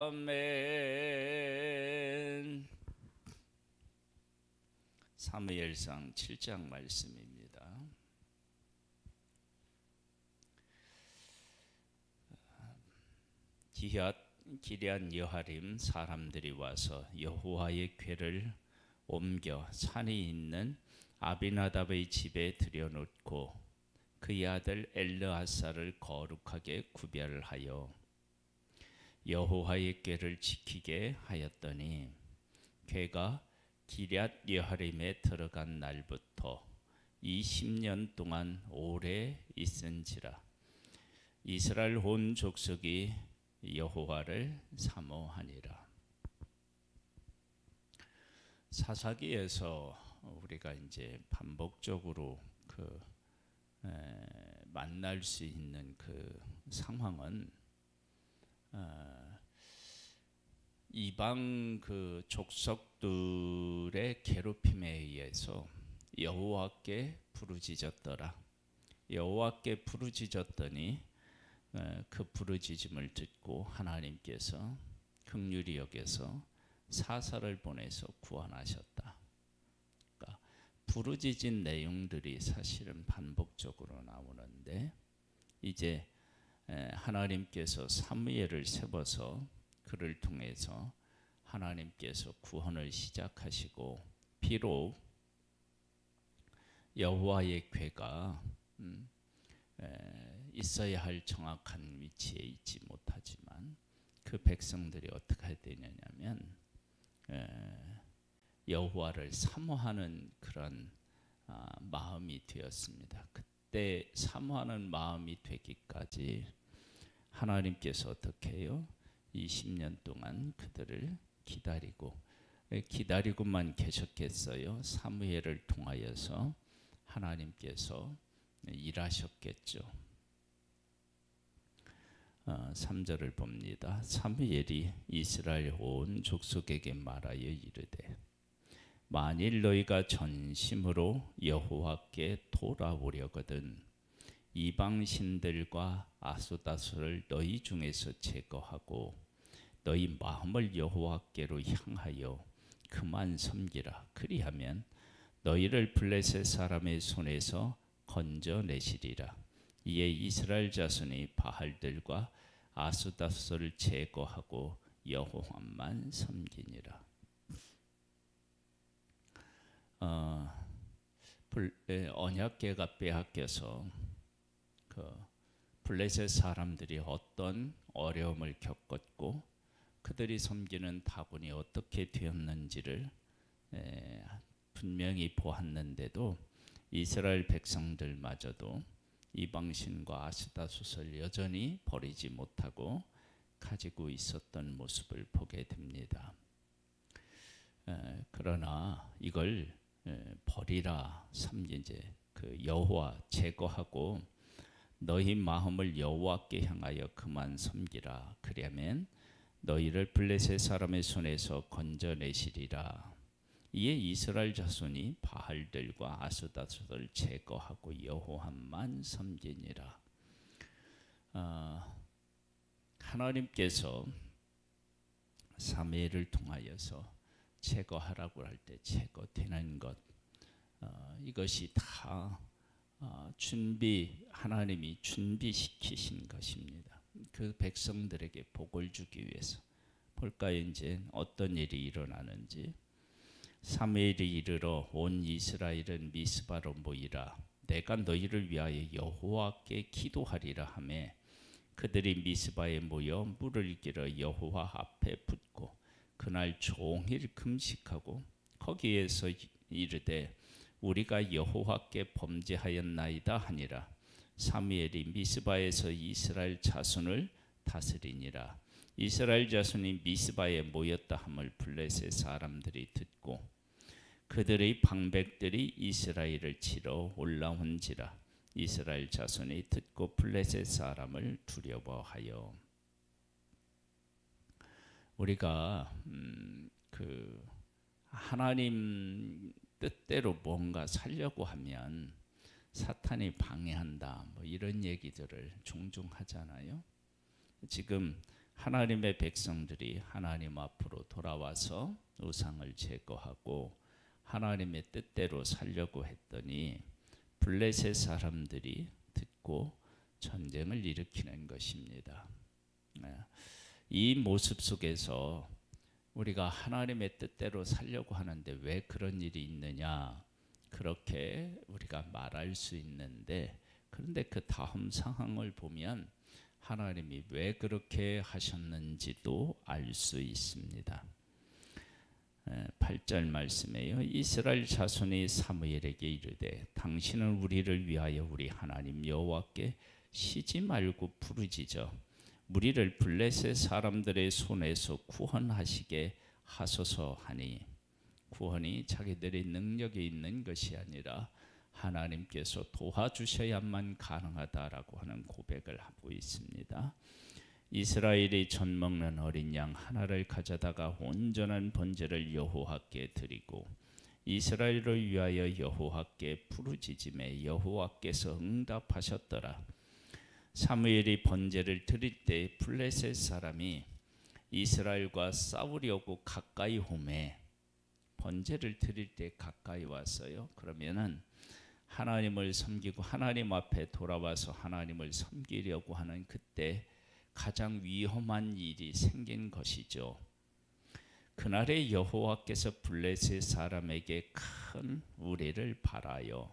아멘. 사무엘상 7장 말씀입니다. 기럇 여하림 사람들이 와서 여호와의 궤를 옮겨 산에 있는 아비나답의 집에 들여놓고 그의 아들 엘르아사를 거룩하게 구별하여 여호와의 궤를 지키게 하였더니 궤가 기럇 여하림에 들어간 날부터 20년 동안 오래 있은지라. 이스라엘 온 족속이 여호와를 사모하니라. 사사기에서 우리가 이제 반복적으로 만날 수 있는 그 상황은 이방 그 족속들의 괴롭힘에 의해서 여호와께 부르짖었더라. 여호와께 부르짖었더니 그 부르짖음을 듣고 하나님께서 긍휼히 여겨서 사사를 보내서 구원하셨다. 그러니까 부르짖은 내용들이 사실은 반복적으로 나오는데 이제 하나님께서 사무엘을 세워서 그를 통해서 하나님께서 구원을 시작하시고 비록 여호와의 궤가 있어야 할 정확한 위치에 있지 못하지만 그 백성들이 어떻게 되느냐면 여호와를 사모하는 그런 마음이 되었습니다. 그때 사모하는 마음이 되기까지 하나님께서 어떻게 해요? 20년 동안 그들을 기다리고만 계셨겠어요? 사무엘을 통하여서 하나님께서 일하셨겠죠. 3절을 봅니다. 사무엘이 이스라엘 온 족속에게 말하여 이르되 만일 너희가 전심으로 여호와께 돌아오려거든 이방 신들과 아수다수를 너희 중에서 제거하고 너희 마음을 여호와께로 향하여 그만 섬기라. 그리하면 너희를 블레셋 사람의 손에서 건져내시리라. 이에 이스라엘 자손이 바알들과 아수다수를 제거하고 여호와만 섬기니라. 언약궤가 빼앗겨서 블레셋 사람들이 어떤 어려움을 겪었고 그들이 섬기는 다곤이 어떻게 되었는지를 분명히 보았는데도 이스라엘 백성들마저도 이방신과 아스다숫을 여전히 버리지 못하고 가지고 있었던 모습을 보게 됩니다. 그러나 이걸 버리라, 이제 그 여호와 제거하고 너희 마음을 여호와께 향하여 그만 섬기라. 그러면 너희를 블레셋 사람의 손에서 건져내시리라. 이에 이스라엘 자손이 바알들과 아스다스를 제거하고 여호와만 섬기니라. 하나님께서 사무엘을 통하여서 제거하라고 할 때 제거되는 것, 이것이 다 하나님이 준비시키신 것입니다. 그 백성들에게 복을 주기 위해서. 볼까요? 이제 어떤 일이 일어나는지. 사무엘이 이르러 온 이스라엘은 미스바로 모이라. 내가 너희를 위하여 여호와께 기도하리라 하매 그들이 미스바에 모여 물을 길어 여호와 앞에 붓고 그날 종일 금식하고 거기에서 이르되 우리가 여호와께 범죄하였나이다 하니라. 사무엘이 미스바에서 이스라엘 자손을 다스리니라. 이스라엘 자손이 미스바에 모였다 함을 블레셋 사람들이 듣고 그들의 방백들이 이스라엘을 치러 올라온지라. 이스라엘 자손이 듣고 블레셋 사람을 두려워하여. 우리가 그 하나님 뜻대로 뭔가 살려고 하면 사탄이 방해한다, 뭐 이런 얘기들을 종종 하잖아요. 지금 하나님의 백성들이 하나님 앞으로 돌아와서 우상을 제거하고 하나님의 뜻대로 살려고 했더니 블레셋 사람들이 듣고 전쟁을 일으키는 것입니다. 이 모습 속에서 우리가 하나님의 뜻대로 살려고 하는데 왜 그런 일이 있느냐, 그렇게 우리가 말할 수 있는데, 그런데 그 다음 상황을 보면 하나님이 왜 그렇게 하셨는지도 알 수 있습니다. 8절 말씀에요. 이스라엘 자손이 사무엘에게 이르되 당신은 우리를 위하여 우리 하나님 여호와께 쉬지 말고 부르짖어 우리를 블레셋 사람들의 손에서 구원하시게 하소서 하니, 구원이 자기들의 능력이 있는 것이 아니라 하나님께서 도와주셔야만 가능하다라고 하는 고백을 하고 있습니다. 이스라엘이 젖 먹는 어린 양 하나를 가져다가 온전한 번제를 여호와께 드리고 이스라엘을 위하여 여호와께 부르짖음에 여호와께서 응답하셨더라. 사무엘이 번제를 드릴 때 블레셋 사람이 이스라엘과 싸우려고 가까이 오매, 번제를 드릴 때 가까이 왔어요. 그러면은 하나님을 섬기고 하나님 앞에 돌아와서 하나님을 섬기려고 하는 그때 가장 위험한 일이 생긴 것이죠. 그날에 여호와께서 블레셋 사람에게 큰 우레를 발하여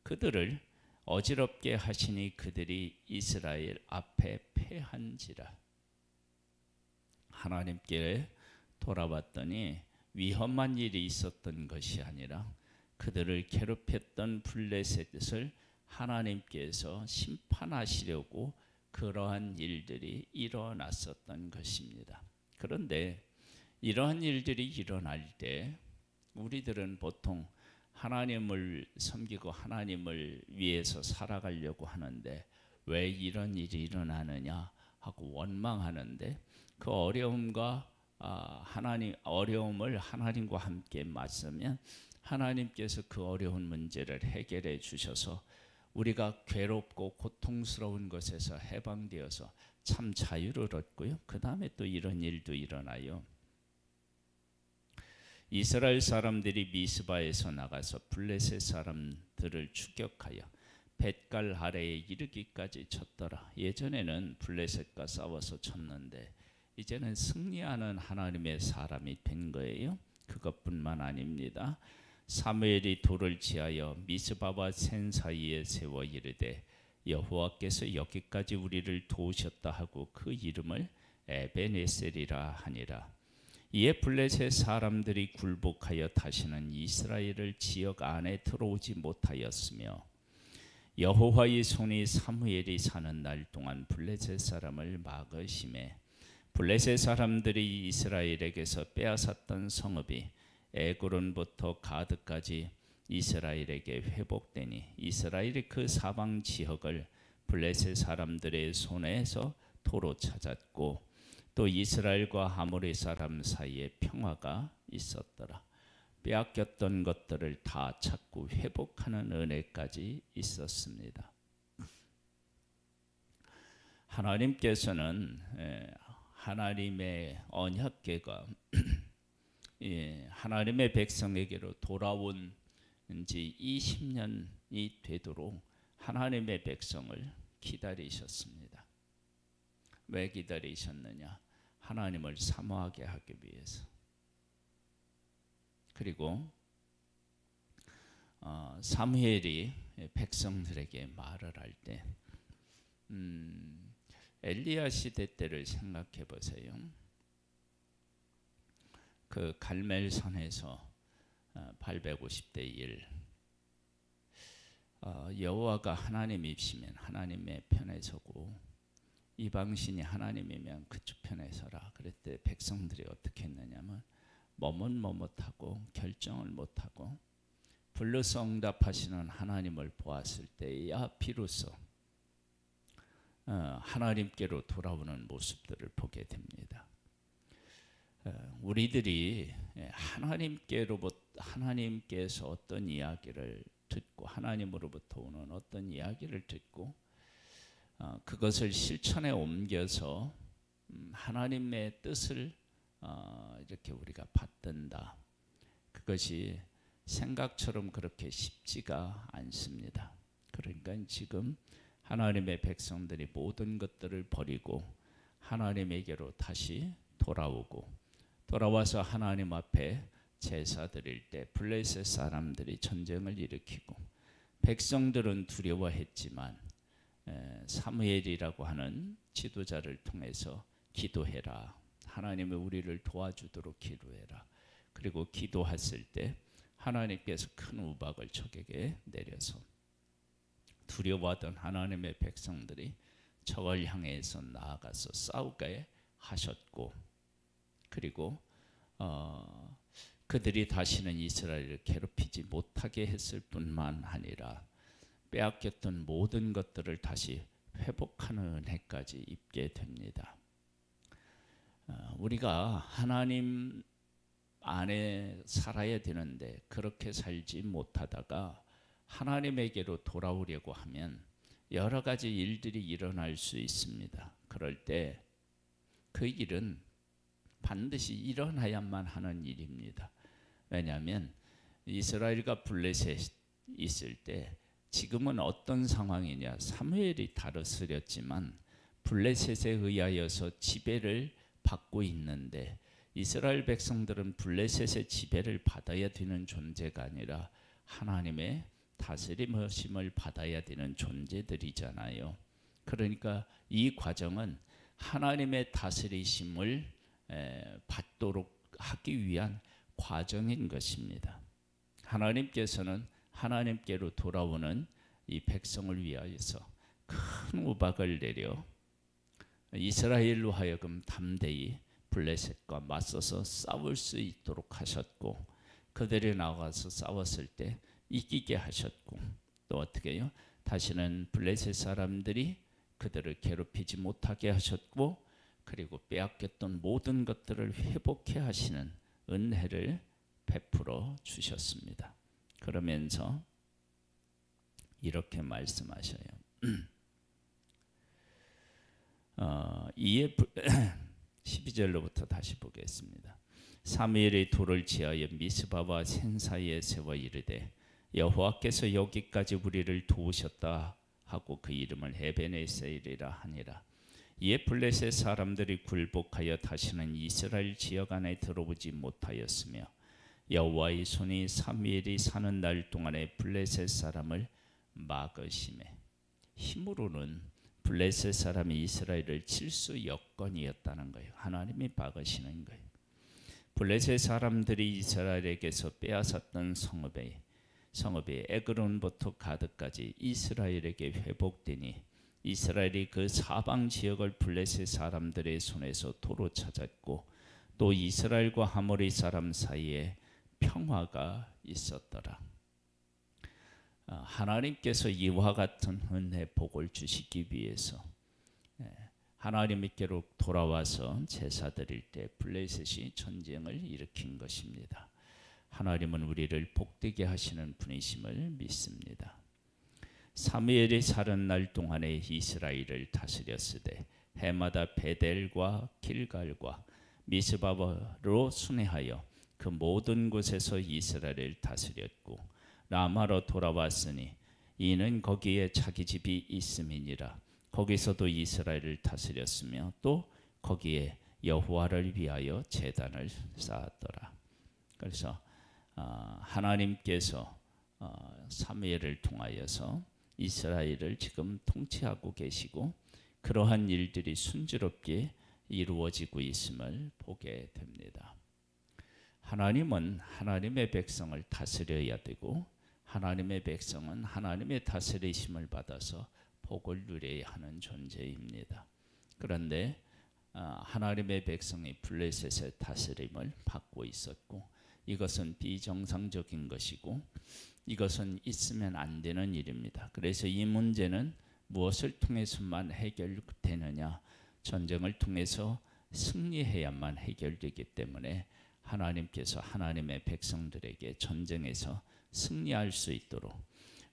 그들을 어지럽게 하시니 그들이 이스라엘 앞에 패한지라. 하나님께 돌아왔더니 위험한 일이 있었던 것이 아니라 그들을 괴롭혔던 블레셋을 하나님께서 심판하시려고 그러한 일들이 일어났었던 것입니다. 그런데 이러한 일들이 일어날 때 우리들은 보통 하나님을 섬기고 하나님을 위해서 살아가려고 하는데 왜 이런 일이 일어나느냐 하고 원망하는데, 그 어려움과 어려움을 하나님과 함께 맞서면 하나님께서 그 어려운 문제를 해결해 주셔서 우리가 괴롭고 고통스러운 것에서 해방되어서 참 자유를 얻고요. 그 다음에 또 이런 일도 일어나요. 이스라엘 사람들이 미스바에서 나가서 블레셋 사람들을 추격하여 벳갈 아래에 이르기까지 쳤더라. 예전에는 블레셋과 싸워서 쳤는데 이제는 승리하는 하나님의 사람이 된 거예요. 그것뿐만 아닙니다. 사무엘이 돌을 지하여 미스바와 센 사이에 세워 이르되 여호와께서 여기까지 우리를 도우셨다 하고 그 이름을 에베네셀이라 하니라. 이에 블레셋 사람들이 굴복하여 다시는 이스라엘을 지역 안에 들어오지 못하였으며 여호와의 손이 사무엘이 사는 날 동안 블레셋 사람을 막으심에 블레셋 사람들이 이스라엘에게서 빼앗았던 성읍이 에그론부터 가드까지 이스라엘에게 회복되니 이스라엘이 그 사방 지역을 블레셋 사람들의 손에서 도로 찾았고 또 이스라엘과 아모리 사람 사이에 평화가 있었더라. 빼앗겼던 것들을 다 찾고 회복하는 은혜까지 있었습니다. 하나님께서는 하나님의 언약궤가 하나님의 백성에게로 돌아온 지 20년이 되도록 하나님의 백성을 기다리셨습니다. 왜 기다리셨느냐? 하나님을 사모하게 하기 위해서. 그리고 사무엘이 백성들에게 말을 할 때 엘리야 시대 때를 생각해 보세요. 그 갈멜산에서 850대 1 여호와가 하나님이시면 하나님의 편에 서고 이방신이 하나님이면 그쪽 편에 서라. 그랬더니 백성들이 어떻게 했느냐면 머뭇머뭇하고 결정을 못하고 불러서 응답하시는 하나님을 보았을 때야 비로소 하나님께로 돌아오는 모습들을 보게 됩니다. 우리들이 하나님께서 어떤 이야기를 듣고 하나님으로부터 오는 어떤 이야기를 듣고 그것을 실천에 옮겨서 하나님의 뜻을 이렇게 우리가 받든다. 그것이 생각처럼 그렇게 쉽지가 않습니다. 그러니까 지금 하나님의 백성들이 모든 것들을 버리고 하나님에게로 다시 돌아와서 하나님 앞에 제사 드릴 때 블레셋 사람들이 전쟁을 일으키고 백성들은 두려워했지만 사무엘이라고 하는 지도자를 통해서 기도해라. 하나님이 우리를 도와주도록 기도해라. 그리고 기도했을 때 하나님께서 큰 우박을 적에게 내려서 두려워하던 하나님의 백성들이 적을 향해서 나아가서 싸우게 하셨고, 그리고 그들이 다시는 이스라엘을 괴롭히지 못하게 했을 뿐만 아니라 빼앗겼던 모든 것들을 다시 회복하는 은혜까지 입게 됩니다. 우리가 하나님 안에 살아야 되는데 그렇게 살지 못하다가 하나님에게로 돌아오려고 하면 여러 가지 일들이 일어날 수 있습니다. 그럴 때 그 일은 반드시 일어나야만 하는 일입니다. 왜냐하면 이스라엘과 블레셋 있을 때 지금은 어떤 상황이냐, 사무엘이 다스렸지만 블레셋에 의하여서 지배를 받고 있는데 이스라엘 백성들은 블레셋의 지배를 받아야 되는 존재가 아니라 하나님의 다스림을 받아야 되는 존재들이잖아요. 그러니까 이 과정은 하나님의 다스리심을 받도록 하기 위한 과정인 것입니다. 하나님께서는 하나님께로 돌아오는 이 백성을 위하여서 큰 우박을 내려 이스라엘로 하여금 담대히 블레셋과 맞서서 싸울 수 있도록 하셨고, 그들이 나가서 싸웠을 때 이기게 하셨고, 또 어떻게 해요? 다시는 블레셋 사람들이 그들을 괴롭히지 못하게 하셨고, 그리고 빼앗겼던 모든 것들을 회복해 하시는 은혜를 베풀어 주셨습니다. 그러면서 이렇게 말씀하셔요. 이에 12절로부터 다시 보겠습니다. 사무엘이 돌을 지하여 미스바와 센 사이에 세워 이르되 여호와께서 여기까지 우리를 도우셨다 하고 그 이름을 에베네셀이라 하니라. 이에 블레셋 사람들이 굴복하여 다시는 이스라엘 지역 안에 들어오지 못하였으며 여호와의 손이 사무엘이 사는 날 동안에 블레셋 사람을 막으심에, 힘으로는 블레셋 사람이 이스라엘을 칠 수 여건이었다는 거예요. 하나님이 막으시는 거예요. 블레셋 사람들이 이스라엘에게서 빼앗았던 성읍이 에그론부터 가드까지 이스라엘에게 회복되니 이스라엘이 그 사방 지역을 블레셋 사람들의 손에서 도로 찾았고, 또 이스라엘과 아모리 사람 사이에 평화가 있었더라. 하나님께서 이와 같은 은혜 복을 주시기 위해서 하나님께로 돌아와서 제사 드릴 때 블레셋이 전쟁을 일으킨 것입니다. 하나님은 우리를 복되게 하시는 분이심을 믿습니다. 사무엘이 사는 날 동안에 이스라엘을 다스렸으되 해마다 베델과 길갈과 미스바로 순회하여 그 모든 곳에서 이스라엘을 다스렸고, 라마로 돌아왔으니 이는 거기에 자기 집이 있음이니라. 거기서도 이스라엘을 다스렸으며 또 거기에 여호와를 위하여 제단을 쌓았더라. 그래서 하나님께서 사무엘을 통하여서 이스라엘을 지금 통치하고 계시고, 그러한 일들이 순조롭게 이루어지고 있음을 보게 됩니다. 하나님은 하나님의 백성을 다스려야 되고, 하나님의 백성은 하나님의 다스리심을 받아서 복을 누려야 하는 존재입니다. 그런데 하나님의 백성이 블레셋의 다스림을 받고 있었고, 이것은 비정상적인 것이고 이것은 있으면 안 되는 일입니다. 그래서 이 문제는 무엇을 통해서만 해결되느냐? 전쟁을 통해서 승리해야만 해결되기 때문에 하나님께서 하나님의 백성들에게 전쟁에서 승리할 수 있도록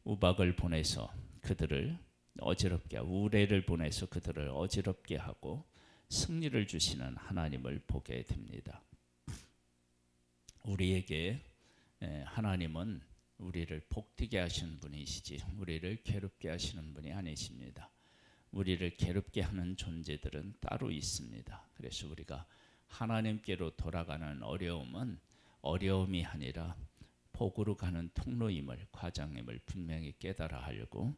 우박을 보내서 그들을 어지럽게, 우레를 보내서 그들을 어지럽게 하고, 승리를 주시는 하나님을 보게 됩니다. 우리에게 하나님은 우리를 복되게 하시는 분이시지 우리를 괴롭게 하시는 분이 아니십니다. 우리를 괴롭게 하는 존재들은 따로 있습니다. 그래서 우리가 하나님께로 돌아가는 어려움은 어려움이 아니라 복으로 가는 통로임을, 과정임을 분명히 깨달아 알고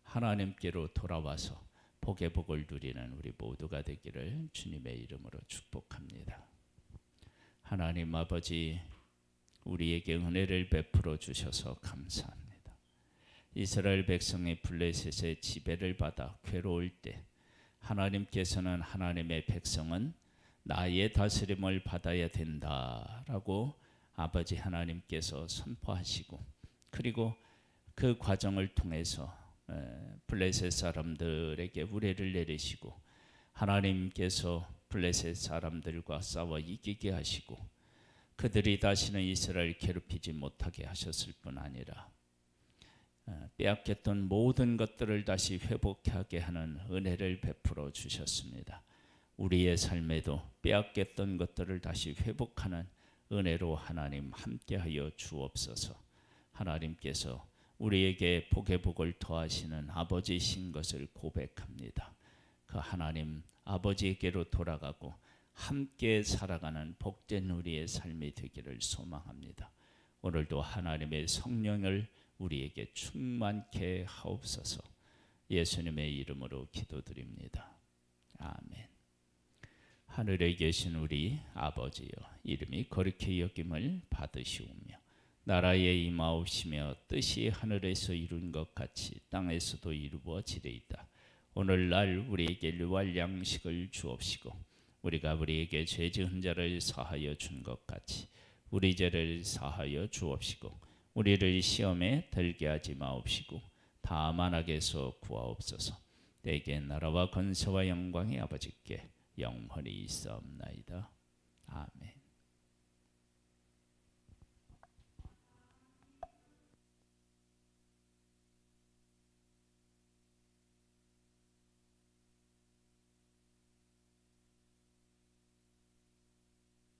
하나님께로 돌아와서 복의 복을 누리는 우리 모두가 되기를 주님의 이름으로 축복합니다. 하나님 아버지, 우리에게 은혜를 베풀어 주셔서 감사합니다. 이스라엘 백성이 블레셋의 지배를 받아 괴로울 때 하나님께서는 하나님의 백성은 나의 다스림을 받아야 된다라고 아버지 하나님께서 선포하시고, 그리고 그 과정을 통해서 블레셋 사람들에게 우레를 내리시고 하나님께서 블레셋 사람들과 싸워 이기게 하시고 그들이 다시는 이스라엘을 괴롭히지 못하게 하셨을 뿐 아니라 빼앗겼던 모든 것들을 다시 회복하게 하는 은혜를 베풀어 주셨습니다. 우리의 삶에도 빼앗겼던 것들을 다시 회복하는 은혜로 하나님 함께하여 주옵소서. 하나님께서 우리에게 복의 복을 더하시는 아버지이신 것을 고백합니다. 그 하나님 아버지에게로 돌아가고 함께 살아가는 복된 우리의 삶이 되기를 소망합니다. 오늘도 하나님의 성령을 우리에게 충만케 하옵소서. 예수님의 이름으로 기도드립니다. 아멘. 하늘에 계신 우리 아버지여, 이름이 거룩히 여김을 받으시오며 나라에 임하옵시며 뜻이 하늘에서 이룬 것 같이 땅에서도 이루어지리이다. 오늘날 우리에게 일용할 양식을 주옵시고 우리가 우리에게 죄 지은 자를 사하여 준 것 같이 우리 죄를 사하여 주옵시고 우리를 시험에 들게 하지 마옵시고 다만 악에서 구하옵소서. 내게 나라와 권세와 영광이 아버지께 영원히 있사옵나이다.